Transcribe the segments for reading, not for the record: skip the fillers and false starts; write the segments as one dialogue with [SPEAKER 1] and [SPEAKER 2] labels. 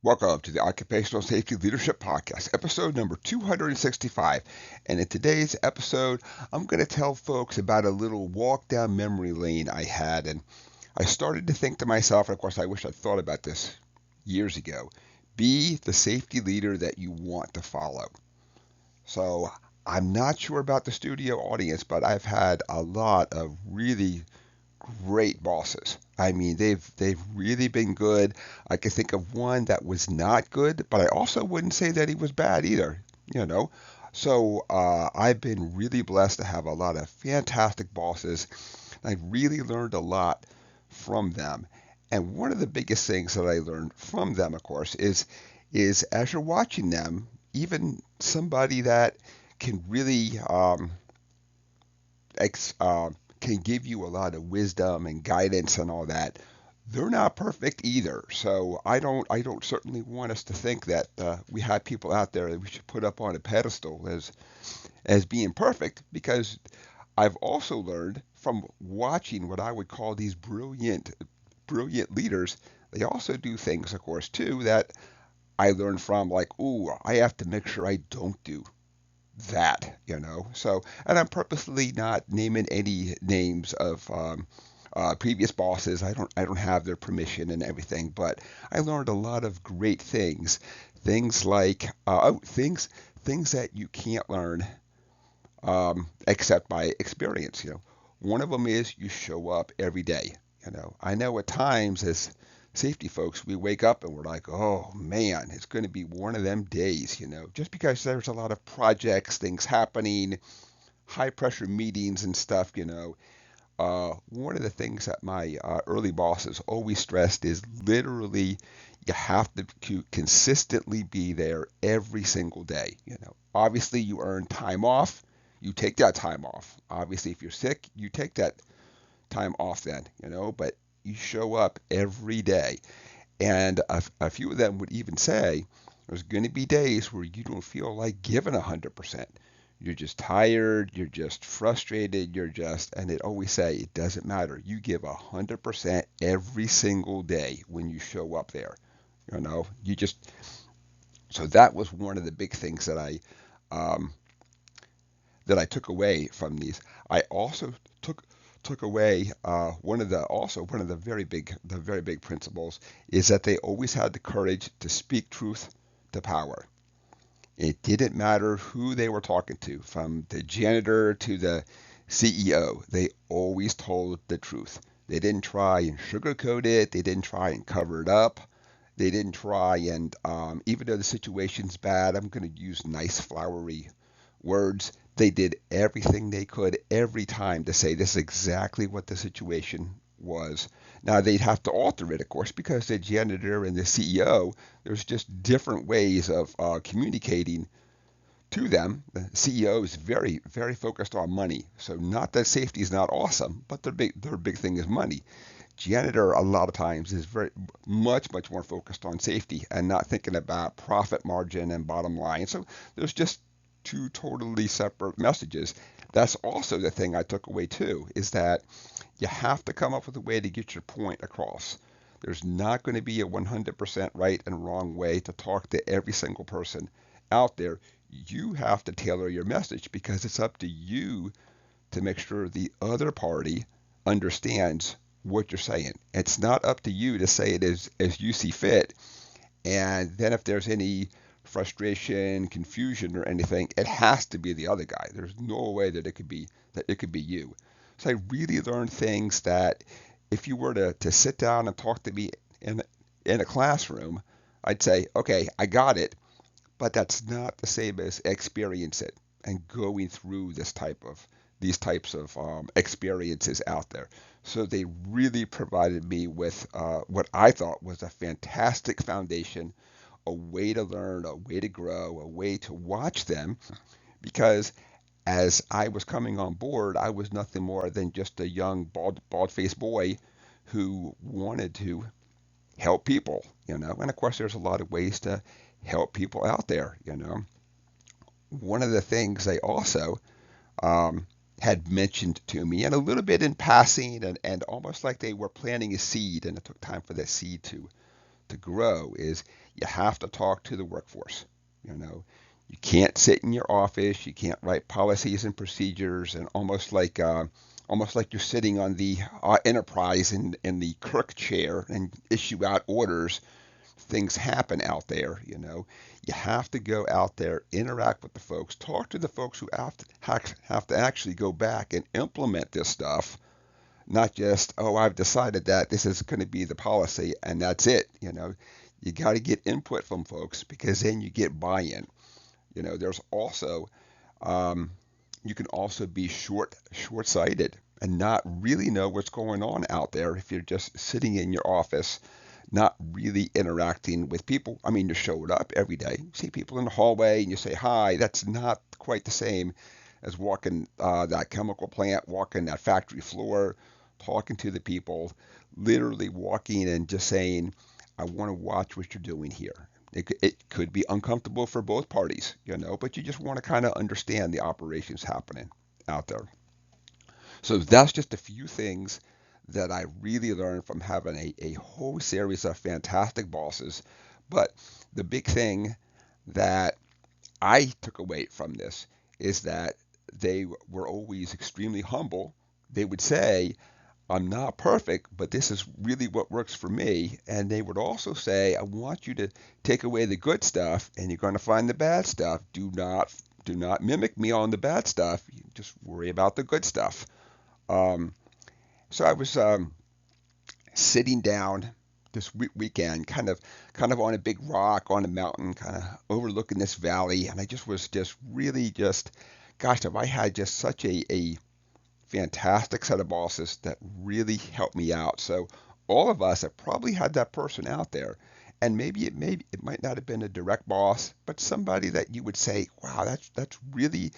[SPEAKER 1] Welcome to the Occupational Safety Leadership Podcast, episode number 265. And in today's episode, I'm going to tell folks about a little walk down memory lane I had. And I started to think to myself, and of course, I wish I'd thought about this years ago, be the safety leader that you want to follow. So I'm not sure about the studio audience, but I've had a lot of really great bosses. I mean, they've really been good. I can think of one that was not good, but I also wouldn't say that he was bad either. You know, so I've been really blessed to have a lot of fantastic bosses. I've really learned a lot from them. And one of the biggest things that I learned from them, of course, is as you're watching them, even somebody that can really ex, can give you a lot of wisdom and guidance and all that. They're not perfect either. So I don't certainly want us to think that we have people out there that we should put up on a pedestal as being perfect, because I've also learned from watching what I would call these brilliant leaders. They also do things, of course, too, that I learned from, like, ooh, I have to make sure I don't do that. So, and I'm purposely not naming any names of previous bosses. I don't have their permission and everything, but I learned a lot of great things. Things like things that you can't learn except by experience. One of them is you show up every day. I know at times as safety folks, we wake up and we're like, oh man, it's going to be one of them days, just because there's a lot of projects, things happening, high pressure meetings and stuff. One of the things that my early bosses always stressed is literally you have to consistently be there every single day. Obviously you earn time off, you take that time off. Obviously, if you're sick, you take that time off then. But you show up every day. And a few of them would even say there's going to be days where you don't feel like giving 100%. You're just tired, you're just frustrated, and it always say it doesn't matter. You give 100% every single day when you show up there. You just, so that was one of the big things um, that I took away from these. I also took away one of the very big principles is that they always had the courage to speak truth to power. It didn't matter who they were talking to, from the janitor to the CEO. They always told the truth. They didn't try and sugarcoat it. They didn't try and cover it up. They didn't try and, even though the situation's bad, I'm going to use nice, flowery words. They did everything they could every time to say this is exactly what the situation was. Now they'd have to alter it, of course, because the janitor and the CEO, there's just different ways of communicating to them. The CEO is very, very focused on money. So not that safety is not awesome, but their big thing is money. Janitor a lot of times is very much more focused on safety and not thinking about profit margin and bottom line. So there's just two totally separate messages. That's also the thing I took away too, is that you have to come up with a way to get your point across. There's not going to be a 100% right and wrong way to talk to every single person out there. You have to tailor your message because it's up to you to make sure the other party understands what you're saying. It's not up to you to say it as you see fit. And then if there's any frustration, confusion, or anything, it has to be the other guy. There's no way that it could be you. So I really learned things that if you were to sit down and talk to me in a classroom, I'd say, okay, I got it, but that's not the same as experience it and going through these types of experiences out there. So they really provided me with what I thought was a fantastic foundation, a way to learn, a way to grow, a way to watch them. Because as I was coming on board, I was nothing more than just a young bald-faced boy who wanted to help people. And of course, there's a lot of ways to help people out there. One of the things they also um, had mentioned to me, and a little bit in passing, and almost like they were planting a seed, and it took time for that seed to grow is you have to talk to the workforce. You know, you can't sit in your office. You can't write policies and procedures, and almost like you're sitting on the enterprise in the clerk chair and issue out orders. Things happen out there. You have to go out there, interact with the folks, talk to the folks who have to actually go back and implement this stuff, not just, oh, I've decided that this is going to be the policy and that's it. You got to get input from folks because then you get buy-in. There's also um, you can also be short-sighted and not really know what's going on out there if you're just sitting in your office, not really interacting with people. I mean, you show it up every day. You see people in the hallway and you say hi. That's not quite the same as walking that chemical plant, walking that factory floor, talking to the people, literally walking and just saying, I want to watch what you're doing here. It could be uncomfortable for both parties, but you just want to kind of understand the operations happening out there. So that's just a few things that I really learned from having a whole series of fantastic bosses. But the big thing that I took away from this is that they were always extremely humble. They would say, I'm not perfect, but this is really what works for me. And they would also say, I want you to take away the good stuff and you're going to find the bad stuff. Do not mimic me on the bad stuff. You just worry about the good stuff. Um, so I was sitting down this weekend, kind of on a big rock on a mountain, kind of overlooking this valley, and I just was just really just, gosh, have I had just such a fantastic set of bosses that really helped me out. So all of us have probably had that person out there, and maybe it might not have been a direct boss, but somebody that you would say, wow, that's really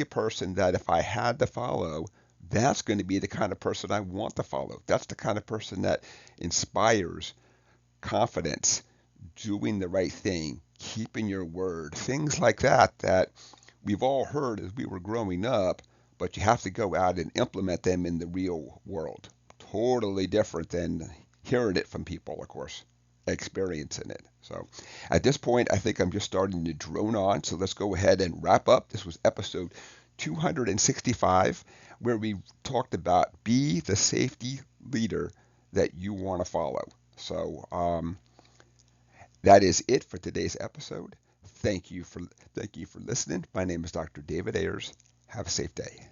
[SPEAKER 1] a person that if I had to follow, that's going to be the kind of person I want to follow. That's the kind of person that inspires confidence, doing the right thing, keeping your word, things like that that we've all heard as we were growing up, but you have to go out and implement them in the real world. Totally different than hearing it from people, of course, experiencing it. So at this point, I think I'm just starting to drone on. So let's go ahead and wrap up. This was episode 265, where we talked about be the safety leader that you want to follow. So that is it for today's episode. Thank you for listening. My name is Dr. David Ayers. Have a safe day.